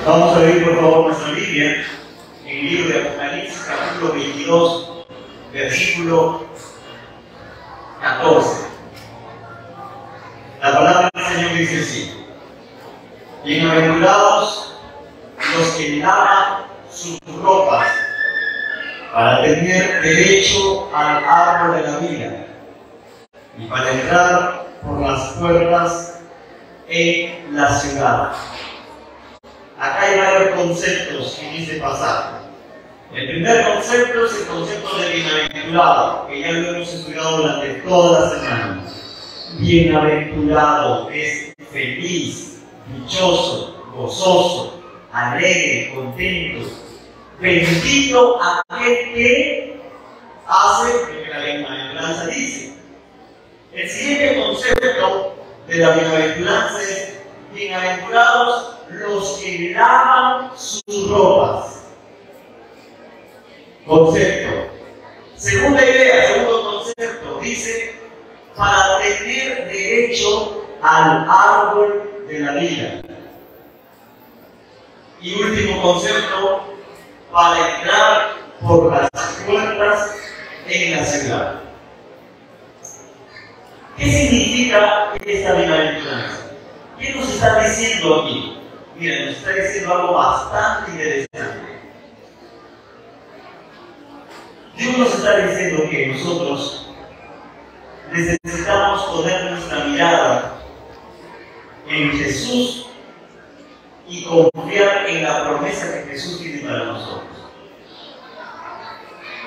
Vamos a abrir por favor nuestra Biblia en el libro de Apocalipsis, capítulo 22, versículo 14. La palabra del Señor dice así: bienaventurados los que lavan sus ropas para tener derecho al árbol de la vida y para entrar por las puertas en la ciudad. Acá hay varios conceptos en este pasaje. El primer concepto es el concepto de bienaventurado, que ya lo hemos estudiado durante toda la semana. Bienaventurado es feliz, dichoso, gozoso, alegre, contento. Bendito aquel que hace lo que la bienaventuranza dice. El siguiente concepto de la bienaventuranza es: bienaventurados los que lavan sus ropas. Concepto. Segunda idea, segundo concepto, dice: para tener derecho al árbol de la vida. Y último concepto: para entrar por las puertas en la ciudad. ¿Qué significa esta bienaventuranza? ¿Qué nos está diciendo aquí? Mira, nos está diciendo algo bastante interesante. Dios nos está diciendo que nosotros necesitamos poner nuestra mirada en Jesús y confiar en la promesa que Jesús tiene para nosotros.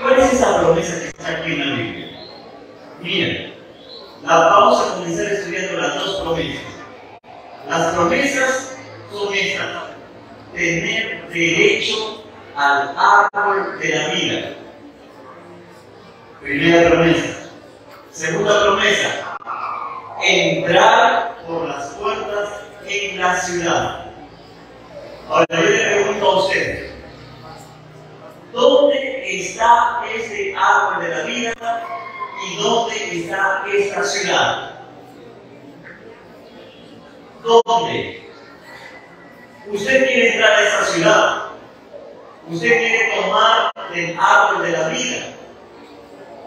¿Cuál es esa promesa que está aquí en la Biblia? Miren, vamos a comenzar estudiando las dos promesas. Las promesas son estas: tener derecho al árbol de la vida. Primera promesa. Segunda promesa: entrar por las puertas en la ciudad. Ahora yo le pregunto a usted: ¿dónde está este árbol de la vida y dónde está esta ciudad? ¿Dónde? Usted quiere entrar a esa ciudad. Usted quiere tomar el árbol de la vida.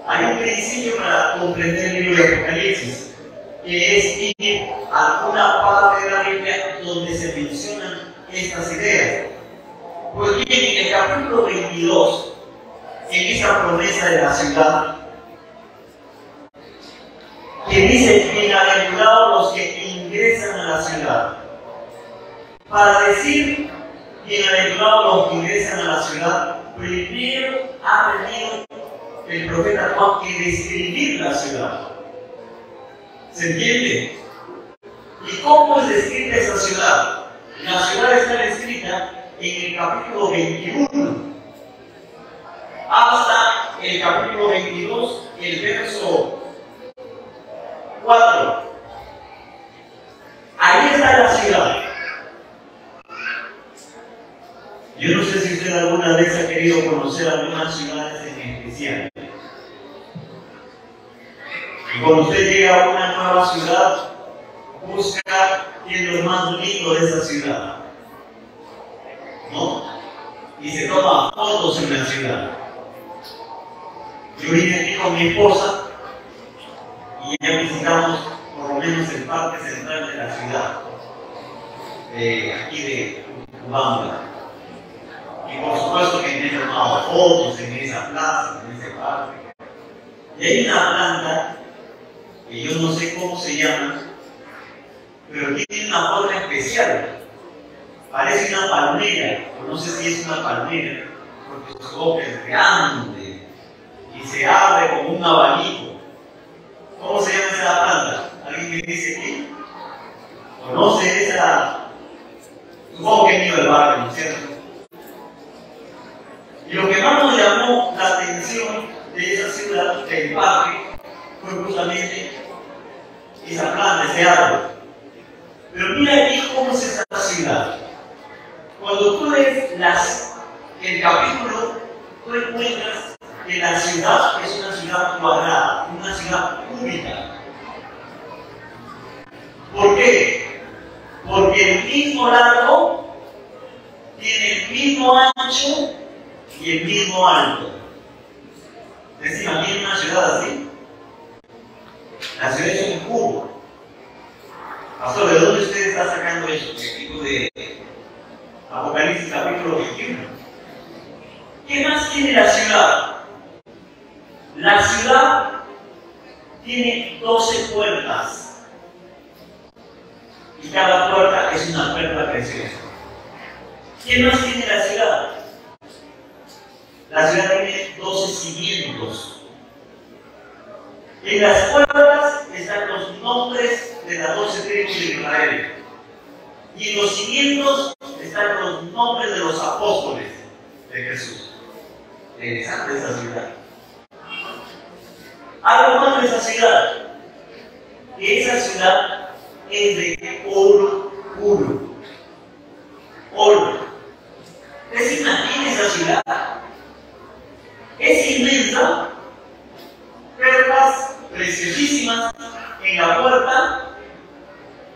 Hay un principio para comprender el libro de Apocalipsis, que es ir a alguna parte de la Biblia donde se mencionan estas ideas. Pues bien, en el capítulo 22, en esa promesa de la ciudad, que dice: bienaventurados los que ingresan a la ciudad. Para decir bienaventurados los que ingresan a la ciudad, primero ha tenido el profeta Juan que describir la ciudad. ¿Se entiende? ¿Y cómo es descrita esa ciudad? La ciudad está descrita en el capítulo 21 hasta el capítulo 22, el verso 4. Ahí está la ciudad. Yo no sé si usted alguna vez ha querido conocer algunas ciudades en especial. Y cuando usted llega a una nueva ciudad, busca qué es lo más lindo de esa ciudad, ¿no? Y se toma fotos en la ciudad. Yo vine aquí con mi esposa y ya visitamos por lo menos el parque central de la ciudad, aquí de Ubamba. Y por supuesto que me he tomado fotos en esa plaza, en ese parque. Y hay una planta que yo no sé cómo se llama, pero tiene una forma especial. Parece una palmera, o no sé si es una palmera, porque su hoja es grande y se abre como un abanico. ¿Cómo se llama esa planta? ¿Alguien me dice aquí? ¿Conoce esa? Supongo que he ido al barrio, ¿no es cierto? Y lo que más nos llamó la atención de esa ciudad, del parque, fue justamente esa planta, ese árbol. Pero mira aquí cómo es esta ciudad. Cuando tú lees el capítulo, tú encuentras que la ciudad es una ciudad cuadrada, una ciudad cúbica. ¿Por qué? Porque el mismo largo mismo ancho y el mismo alto. ¿Ustedes imaginan una ciudad así? La ciudad es un cubo. Pastor, ¿de dónde usted está sacando eso? ¿Qué tipo de Apocalipsis capítulo 21? ¿Qué más tiene la ciudad? La ciudad tiene 12 puertas. Y cada puerta es una puerta preciosa. ¿Qué más tiene la ciudad? La ciudad tiene 12 cimientos. En las puertas están los nombres de las 12 tribus de Israel. Y en los cimientos están los nombres de los apóstoles de Jesús. Interesante esa ciudad. Algo más de esa ciudad. Que esa ciudad es de oro puro. Oro. ¿Ustedes imaginan esa ciudad? Es inmensa, perlas preciosísimas en la puerta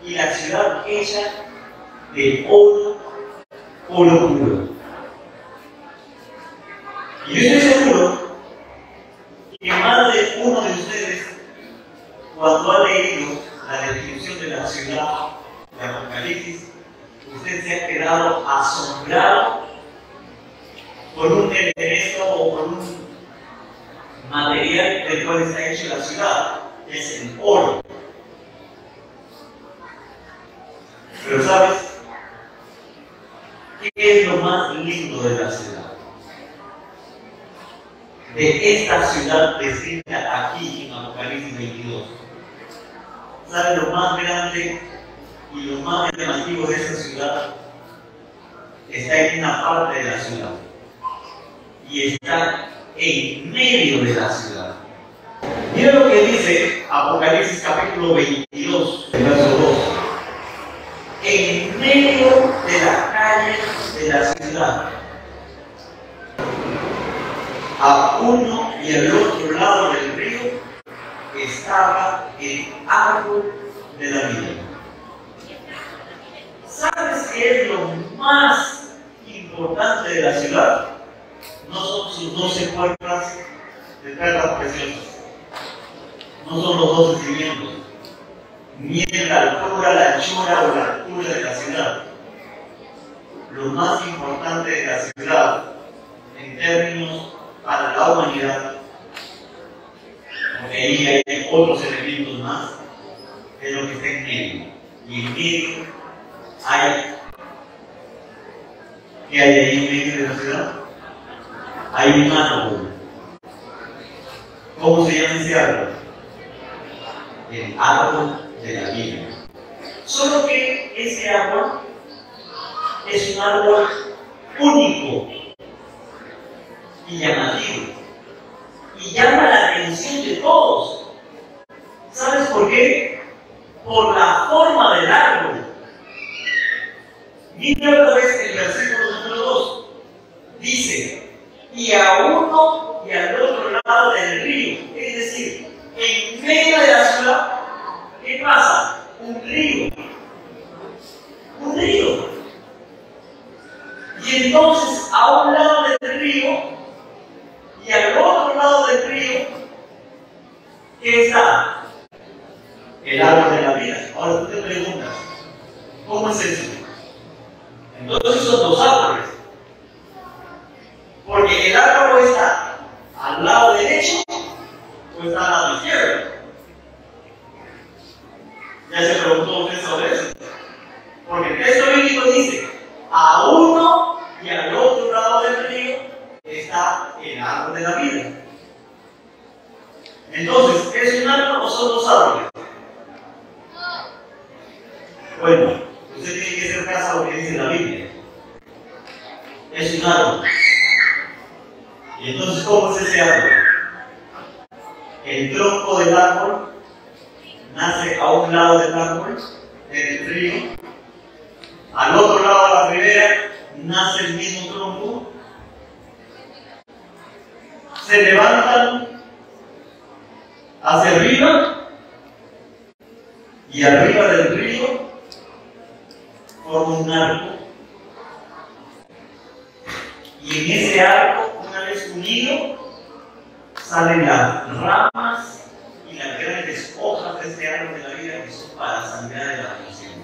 y la ciudad hecha de oro puro. Y yo estoy seguro que más de uno de ustedes, cuando ha leído la descripción de la ciudad de Apocalipsis, usted se ha quedado asombrado por un elemento o por un material del cual está hecho la ciudad, que es el oro. Pero ¿sabes qué es lo más lindo de la ciudad? De esta ciudad descrita aquí en Apocalipsis 22. ¿Sabes lo más grande y lo más llamativo de esta ciudad? Está en una parte de la ciudad. Y está en medio de la ciudad. Mira lo que dice Apocalipsis capítulo 22, verso 2. En medio de la calle de la ciudad, a uno y al otro lado del río, estaba el árbol de la vida. ¿Sabes qué es lo más importante de la ciudad? No son sus 12 puertas de perlas preciosas. No son los 12 cimientos. Ni en la altura, la anchura o la altura de la ciudad. Lo más importante de la ciudad, en términos para la humanidad, porque ahí hay otros elementos más, es lo que está en medio. Y en medio hay, ¿qué hay ahí en medio de la ciudad? Hay un árbol. ¿Cómo se llama ese árbol? El árbol de la vida. Solo que ese árbol es un árbol único y llamativo. Y llama la atención de todos. ¿Sabes por qué? Por la forma del árbol. Mira otra vez el versículo número 2. Dice, y a uno y al otro lado del río. Es decir, en medio de la ciudad, ¿qué pasa? Un río. Un río. Y entonces, a un lado del río y al otro lado del río, ¿qué está? El árbol de la vida. Ahora tú te preguntas, ¿cómo es eso? Entonces son dos árboles. Porque el árbol está al lado derecho o está al lado izquierdo. Ya se preguntó usted sobre eso. Porque el texto bíblico dice, a uno y al otro lado del río está el árbol de la vida. Entonces, ¿es un árbol o son dos árboles? Bueno, usted tiene que hacer caso a lo que dice la Biblia. Es un árbol. Y entonces, ¿cómo es ese árbol? El tronco del árbol nace a un lado del árbol, en el río. Al otro lado de la ribera nace el mismo tronco. Se levantan hacia arriba y arriba del río forma un arco en ese arco, una vez unido, salen las ramas y las grandes hojas de este árbol de la vida que son para la sanidad de la conciencia.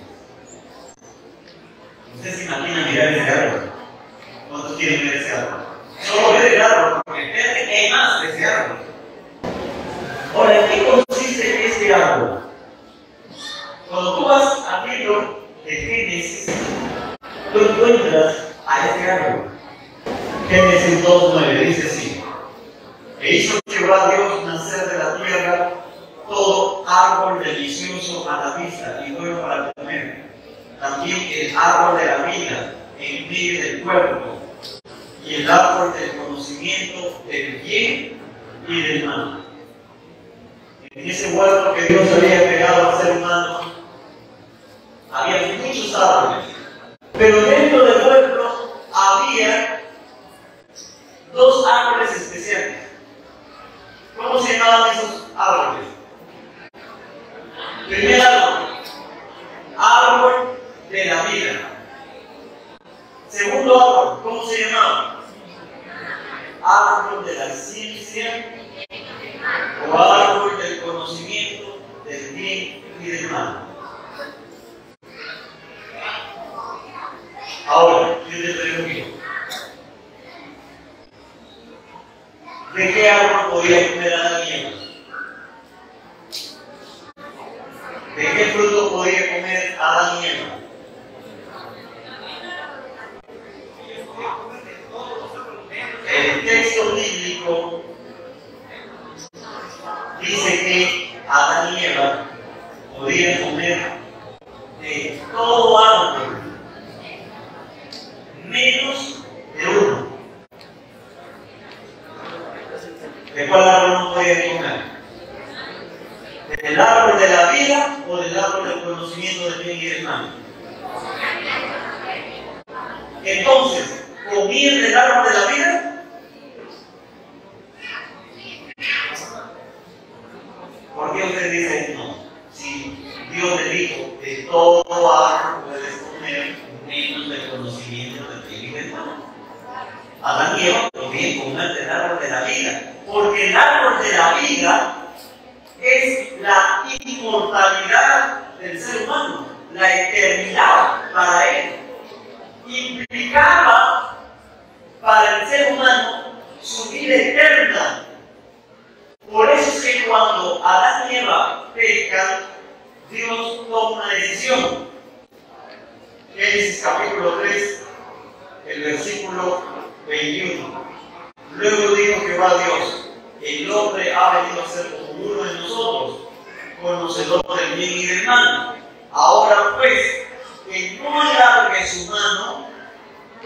¿Ustedes se imaginan mirar ese árbol? ¿Cuántos quieren ver ese árbol? Solo ver el árbol, porque ver que hay más de ese árbol. Ahora, ¿en qué consiste este árbol? Cuando tú vas al libro de Génesis, tú encuentras a este árbol. Génesis 2:9 dice así: e hizo Jehová Dios nacer de la tierra todo árbol delicioso a la vista y bueno para comer, también el árbol de la vida en medio del cuerpo, y el árbol del conocimiento del bien y del mal. En ese huerto que Dios había creado al ser humano, había muchos árboles, pero dentro del huerto había dos árboles especiales. ¿Cómo se llamaban esos árboles? Primer árbol, árbol de la vida. Segundo árbol, ¿cómo se llamaba? Árbol de la ciencia o árbol del conocimiento del bien y del mal. Ahora, yo te pregunto, ¿de qué árbol podía comer Adán y Eva? ¿De qué fruto podía comer Adán y Eva? El texto bíblico dice que Adán y Eva podían comer de todo árbol, menos de uno. ¿De cuál árbol no podían comer? ¿Del árbol de la vida o del árbol del conocimiento del bien y del mal? Entonces, ¿comían del árbol de la vida? ¿Por qué usted dice no? Si Dios le dijo, de todo árbol puedes comer, menos del conocimiento del bien y del mal. Adán y Eva podían comer del árbol de la vida, porque el árbol de la vida es la inmortalidad del ser humano, la eternidad para él. Implicaba para el ser humano su vida eterna. Por eso es que cuando Adán y Eva pecan, Dios toma una decisión. Génesis capítulo 3, el versículo 21. Luego dijo Jehová Dios: el hombre ha venido a ser como uno de nosotros, conocedor del bien y del mal. Ahora pues, que no alargue su mano,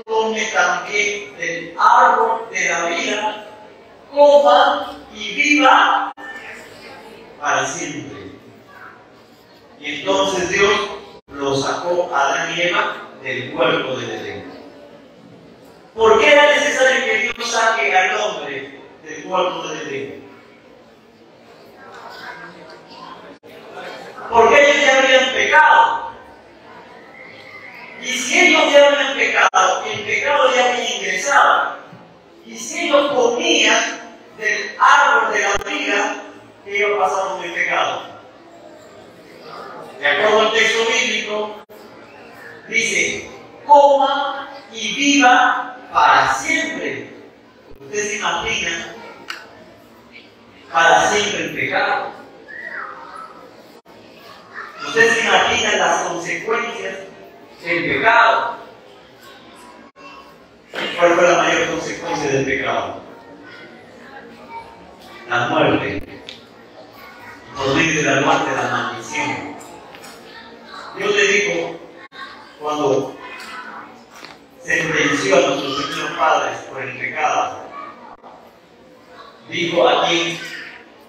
tome también del árbol de la vida, coma y viva para siempre. Y entonces Dios lo sacó a Adán y Eva del huerto del Edén. ¿Por qué era necesario que Dios saque al hombre del huerto del Edén? Porque ellos ya habían pecado. Y si ellos ya habían pecado, el pecado ya había ingresado. Y si ellos comían del árbol de la vida, ellos pasaron el pecado. De acuerdo al texto bíblico, dice: coma y viva para siempre. Ustedes se imaginan para siempre el pecado. Ustedes se imaginan las consecuencias del pecado. ¿Cuál fue la mayor consecuencia del pecado? La muerte. Por medio de la muerte, la maldición. Dios le dijo, cuando sentenció a nuestros primeros padres por el pecado, dijo aquí en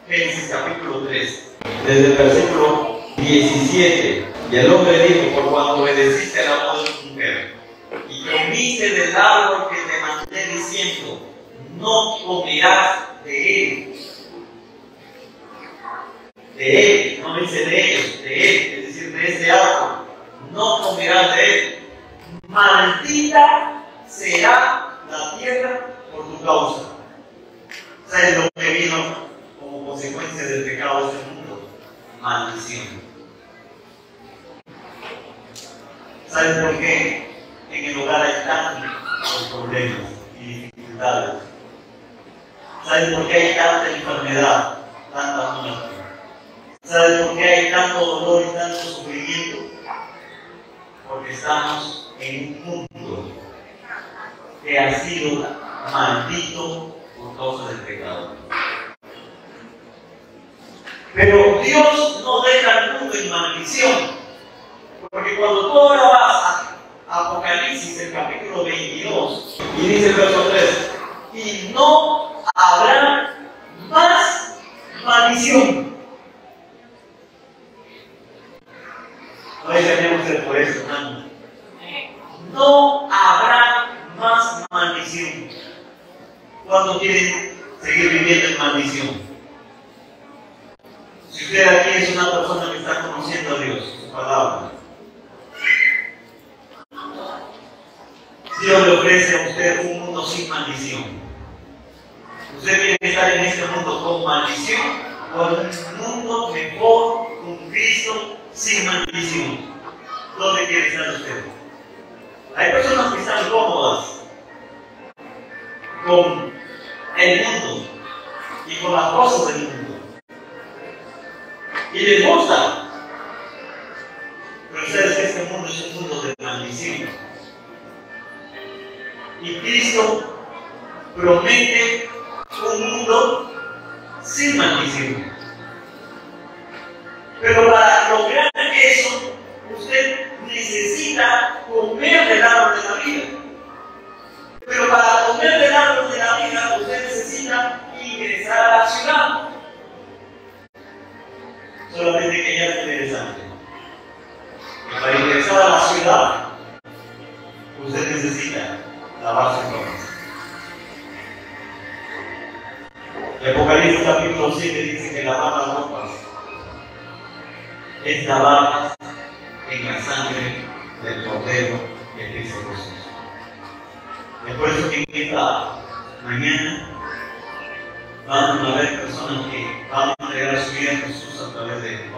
Génesis capítulo 3, desde el versículo 17: y el hombre dijo: por cuanto obedeciste a la voz de tu mujer y comiste del árbol que te mandé diciendo, no comerás de él. De él, no dice de ellos, de él, es decir, de ese árbol, no comerás de él. Maldita será la tierra tierra por tu causa. ¿Sabes lo que vino como consecuencia del pecado de este mundo? Maldición. ¿Sabes por qué en el hogar hay tantos problemas y dificultades? ¿Sabes por qué hay tanta enfermedad, tanta muerte? ¿Sabes por qué hay tanto dolor y tanto sufrimiento? Porque estamos en un mundo que ha sido maldito por causa del pecado. Pero Dios no deja al mundo en maldición, porque cuando tú ahora vas a Apocalipsis, el capítulo 22, y dice el verso 3, y no habrá más maldición. No tenemos que ser por eso, hermano. No habrá más maldición. ¿Cuándo quieren seguir viviendo en maldición? Si usted aquí es una persona que está conociendo a Dios, su palabra, Dios le ofrece a usted un mundo sin maldición. ¿Usted quiere estar en este mundo con maldición o en un mundo mejor, con Cristo, sin maldición? ¿Dónde quiere estar usted? Hay personas que están cómodas con el mundo y con las cosas del mundo. Y les gusta. Pero ustedes que este mundo es un mundo de maldición. Y Cristo promete un mundo sin maldición. Pero para lograr eso, usted necesita comer del árbol de la vida. Pero para comer del árbol de la vida, usted necesita ingresar a la ciudad. Solamente que ya es interesante. Para ingresar a la ciudad, usted necesita lavar sus ropas. El Apocalipsis capítulo 7 dice que lavar las ropas es lavarlas en la sangre del Cordero de Cristo Jesús. Es por eso que en esta mañana van a haber personas que van a entregar su vida a Jesús a través de